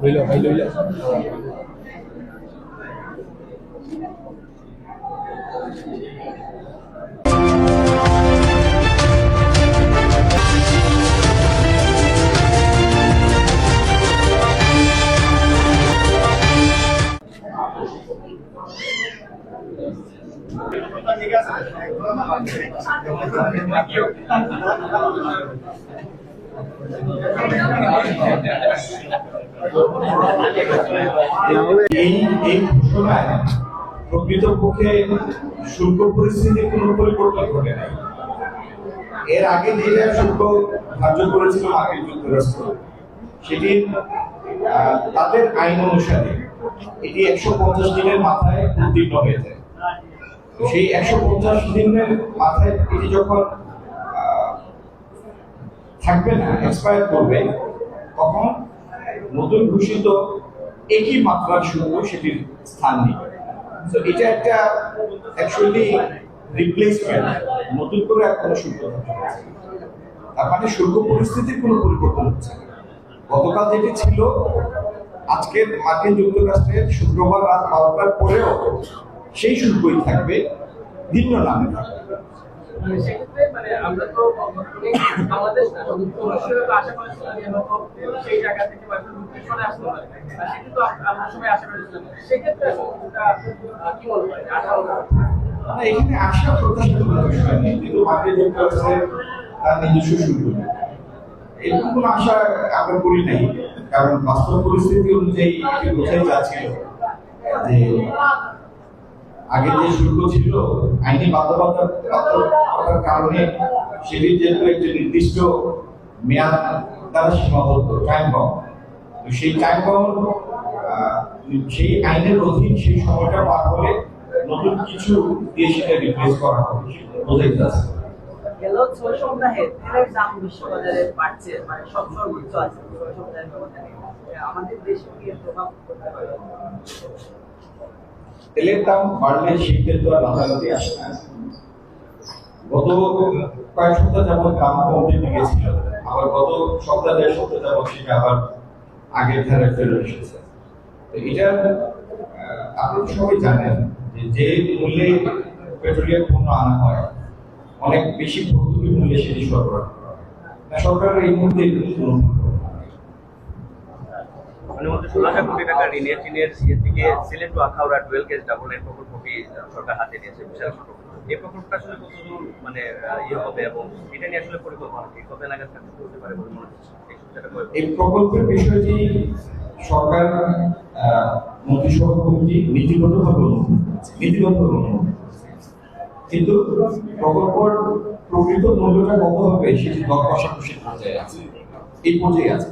Belok, belok. এই ঘোষণায় প্রকৃতপক্ষে শুল্ক পরিস্থিতির কোনো পরিবর্তন ঘটে নাই। এর আগে যেটা শুল্ক ধার্য করেছিল মার্কিন যুক্তরাষ্ট্র, সেটি তাদের আইন অনুসারে এটি 150 দিনের মাথায় উত্তীর্ণ হয়ে যায়। সেই 150 দিনের মাথায় এটি যখন থাকবে না, এক্সপায়ার করবে, তখন নতুন ঘোষিত একই মাত্রার শুল্ক সেটির স্থান নিবে। তো এটা একটা অ্যাকচুয়ালি রিপ্লেসমেন্ট, নতুন করে আর কোনো শুল্ক তার মানে শুল্ক পরিস্থিতির কোনো পরিবর্তন হচ্ছে না। গতকাল যেটি ছিল, আজকের মার্কিন যুক্তরাষ্ট্রের শুক্রবার রাত 12টার পরেও সেই শুল্কই থাকবে, ভিন্ন নামে থাকবে। সেক্ষেত্রে মানে আমরা তো আমাদের আশা করেছিলাম যে সেই জায়গা থেকে চলে আসতে পারে, সেটা তো আমরা সবাই আশা করেছিলাম। সেক্ষেত্রে কি মনে হয় আশা এখানে আশা প্রত্যাশিত কোনো বিষয় নেই, কিন্তু মার্কিন যুক্তরাষ্ট্রের তার নিজস্ব শুল্ক এরকম কোনো আশা আমরা করি নাই। কারণ বাস্তব পরিস্থিতি অনুযায়ী এটি বোঝাই যাচ্ছিল যে আগে যে শুল্ক ছিল আইনি বাধ্যবাধকতার কারণে সেটির যেহেতু একটি নির্দিষ্ট মেয়াদ দ্বারা সীমাবদ্ধ, টাইম বাউন্ড, সেই টাইম বাউন্ড সেই আইনের অধীন সেই সময়টা পার হলে নতুন কিছু দিয়ে সেটা রিপ্লেস করা হবে, বোঝাই যাচ্ছে। গেল 6 সপ্তাহে তেলের দাম বিশ্ববাজারে বাড়ছে, মানে সর্বোচ্চ আছে 6 সপ্তাহের ব্যবধানে। আমাদের দেশে কি এর প্রভাব পড়তে পারে? তেলের দাম বাড়লে শীতের তো আর রাতারাতি আসে না। গত কয়েক সপ্তাহ যাবৎ দাম কমতে গিয়েছিল, আবার গত সপ্তাহ 1.5 সপ্তাহ যাবৎ সেটা আবার আগের ধারে ফেরত এসেছে। এটা আপনারা সবাই জানেন যে মূল্যে পেট্রোলিয়াম পণ্য আনা হয়, অনেক বেশি ভর্তুকি মূল্যে সেটি সরবরাহ করা হয়। সরকারের এই মুহূর্তে মানে 16,000 কোটি টাকা ঋণের থেকে Sylhet to Akhaura dual gauge double line প্রকল্পটি সরকার হাতে নিয়েছে, বিশাল এই প্রকল্পটা আসলে কতদূর মানে হবে এবং এটা নিয়ে আসলে পরিকল্পনা কি কবে নাগাদ কাজ করতে পারে বলে মনে হচ্ছে? এই প্রকল্পের বিষয়টি সরকার মন্ত্রিসভা কমিটি নীতিগতভাবে অনুমোদন, কিন্তু প্রকল্পের প্রকৃত মূল্যটা কত হবে সেটি দর কষাকষির পর্যায়ে আছে, এই পর্যায়ে আছে।